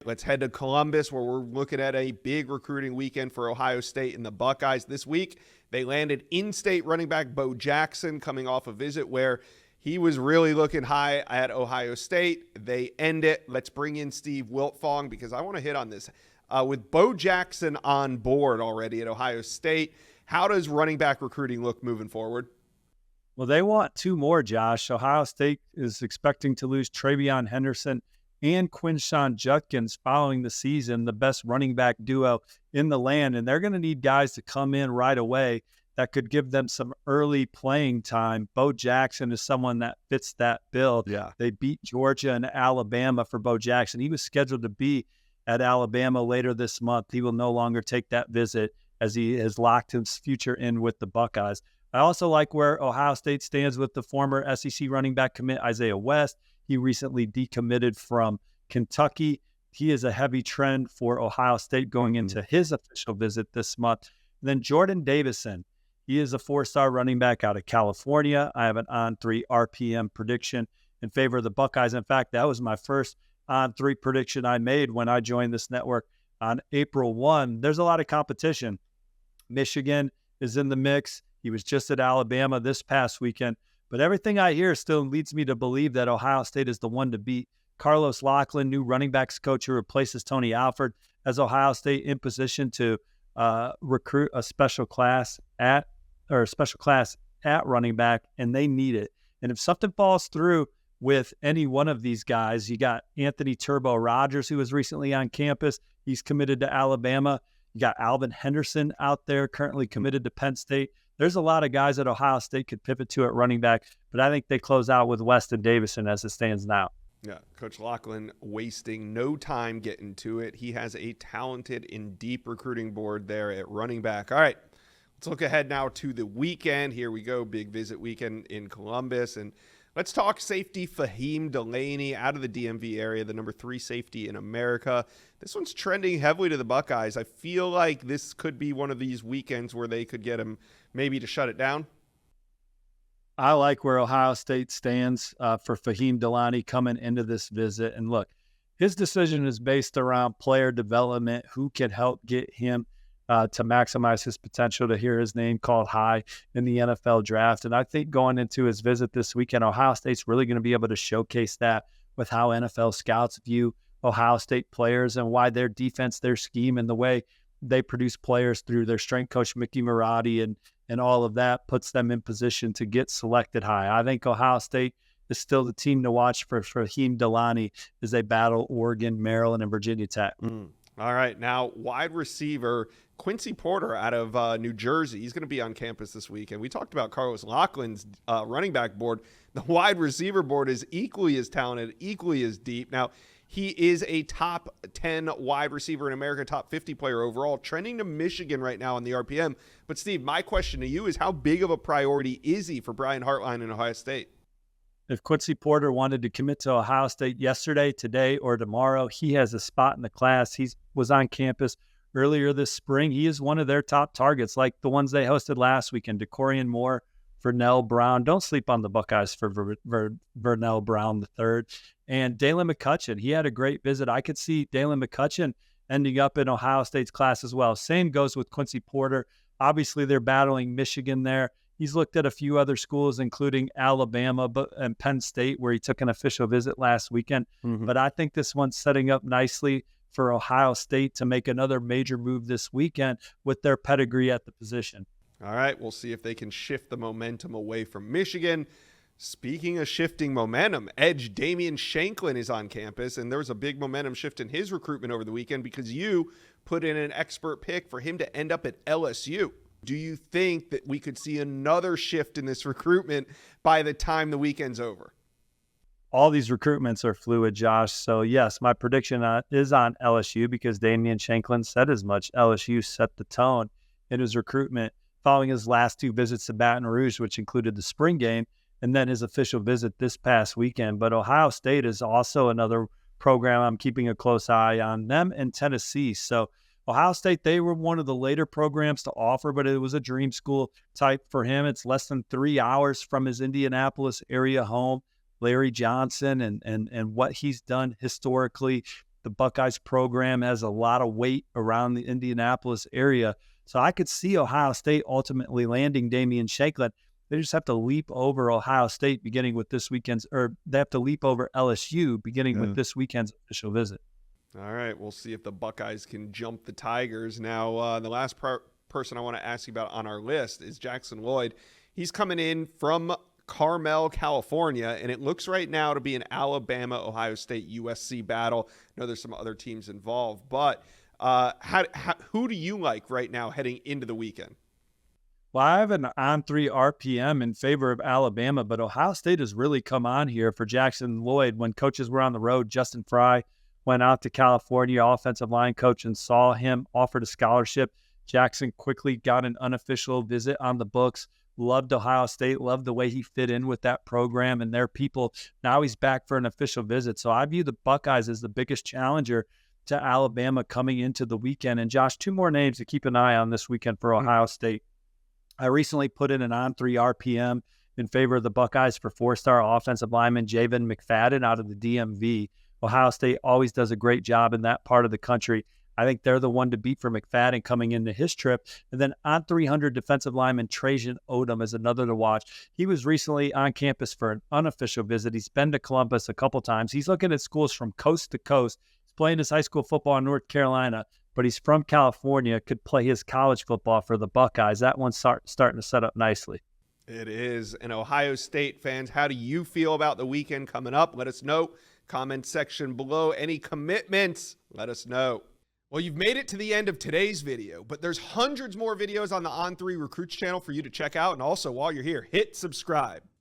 Let's head to Columbus, where we're looking at a big recruiting weekend for Ohio State and the Buckeyes. This week, they landed in-state running back Bo Jackson coming off a visit where he was really looking high at Ohio State. They end it. Let's bring in Steve Wiltfong because I want to hit on this. With Bo Jackson on board already at Ohio State, how does running back recruiting look moving forward? Well, they want two more, Josh. Ohio State is expecting to lose Travion Henderson and Quinshon Judkins following the season, the best running back duo in the land. And they're going to need guys to come in right away that could give them some early playing time. Bo Jackson is someone that fits that bill. Yeah. They beat Georgia and Alabama for Bo Jackson. He was scheduled to be at Alabama later this month. He will no longer take that visit as he has locked his future in with the Buckeyes. I also like where Ohio State stands with the former SEC running back commit Isaiah West. He recently decommitted from Kentucky. He is a heavy trend for Ohio State going into his official visit this month. And then Jordan Davison. He is a four-star running back out of California. I have an on-3 RPM prediction in favor of the Buckeyes. In fact, that was my first on-3 prediction I made when I joined this network on April 1. There's a lot of competition. Michigan is in the mix. He was just at Alabama this past weekend. But everything I hear still leads me to believe that Ohio State is the one to beat. Carlos Lachlan, new running backs coach who replaces Tony Alford, has Ohio State in position to recruit a special class at running back, and they need it. And if something falls through with any one of these guys, you got Anthony Turbo Rogers, who was recently on campus. He's committed to Alabama. You got Alvin Henderson out there currently committed to Penn State. There's a lot of guys that Ohio State could pivot to at running back, but I think they close out with Weston Davison as it stands now. Yeah, Coach Lachlan wasting no time getting to it. He has a talented and deep recruiting board there at running back. All right, let's look ahead now to the weekend. Here we go, big visit weekend in Columbus. And let's talk safety Fahim Delaney out of the DMV area, the number 3 safety in America. This one's trending heavily to the Buckeyes. I feel like this could be one of these weekends where they could get him maybe to shut it down. I like where Ohio State stands for Fahim Delaney coming into this visit. And look, his decision is based around player development, who can help get him to maximize his potential to hear his name called high in the NFL draft. And I think going into his visit this weekend, Ohio State's really going to be able to showcase that with how NFL scouts view Ohio State players and why their defense, their scheme, and the way they produce players through their strength coach, Mickey Marotti, and all of that puts them in position to get selected high. I think Ohio State is still the team to watch for Fahim Delaney as they battle Oregon, Maryland, and Virginia Tech. All right, now wide receiver Quincy Porter out of New Jersey. He's going to be on campus this week. And we talked about Carlos Lachlan's running back board. The wide receiver board is equally as talented, equally as deep. Now, he is a top 10 wide receiver in America, top 50 player overall, trending to Michigan right now on the RPM. But, Steve, my question to you is how big of a priority is he for Brian Hartline in Ohio State? If Quincy Porter wanted to commit to Ohio State yesterday, today, or tomorrow, he has a spot in the class. He was on campus earlier this spring. He is one of their top targets, like the ones they hosted last weekend, DeCorian Moore, Vernell Brown. Don't sleep on the Buckeyes for Vernell Brown III. And Dalen McCutcheon. He had a great visit. I could see Dalen McCutcheon ending up in Ohio State's class as well. Same goes with Quincy Porter. Obviously, they're battling Michigan there. He's looked at a few other schools, including Alabama and Penn State, where he took an official visit last weekend. But I think this one's setting up nicely for Ohio State to make another major move this weekend with their pedigree at the position. All right, we'll see if they can shift the momentum away from Michigan. Speaking of shifting momentum, edge Damian Shanklin is on campus, and there was a big momentum shift in his recruitment over the weekend because you put in an expert pick for him to end up at LSU. Do you think that we could see another shift in this recruitment by the time the weekend's over? All these recruitments are fluid, Josh. So, yes, my prediction is on LSU because Damian Shanklin said as much. LSU set the tone in his recruitment following his last 2 visits to Baton Rouge, which included the spring game, and then his official visit this past weekend. But Ohio State is also another program I'm keeping a close eye on, them and Tennessee. So Ohio State, they were one of the later programs to offer, but it was a dream school type for him. It's less than 3 hours from his Indianapolis area home. Larry Johnson and what he's done historically The Buckeyes program has a lot of weight around the Indianapolis area. So I could see Ohio State ultimately landing Damian Shanklin. They just have to leap over Ohio State beginning with this weekend's, or they have to leap over LSU beginning with this weekend's official visit. All right, we'll see if the Buckeyes can jump the Tigers. Now, the last person I want to ask you about on our list is Jackson Lloyd. He's coming in from Carmel, California, and it looks right now to be an Alabama, Ohio State, USC battle. I know there's some other teams involved, but who do you like right now heading into the weekend? Well, I have an on-3 RPM in favor of Alabama, but Ohio State has really come on here for Jackson Lloyd. When coaches were on the road, Justin Fry went out to California, offensive line coach, and saw him, offered a scholarship. Jackson quickly got an unofficial visit on the books, loved Ohio State, loved the way he fit in with that program and their people. Now he's back for an official visit. So I view the Buckeyes as the biggest challenger to Alabama coming into the weekend. And Josh, two more names to keep an eye on this weekend for Ohio State. I recently put in an on-3 RPM in favor of the Buckeyes for four-star offensive lineman Javen McFadden out of the DMV. Ohio State always does a great job in that part of the country. I think they're the one to beat for McFadden coming into his trip. And then on 300 defensive lineman Trajan Odom is another to watch. He was recently on campus for an unofficial visit. He's been to Columbus a couple times. He's looking at schools from coast to coast. He's playing his high school football in North Carolina, but he's from California, could play his college football for the Buckeyes. That one's starting to set up nicely. It is. And Ohio State fans, how do you feel about the weekend coming up? Let us know. Comment section below. Any commitments, let us know. Well, you've made it to the end of today's video, but there's hundreds more videos on the On3 Recruits channel for you to check out. And also, while you're here, hit subscribe.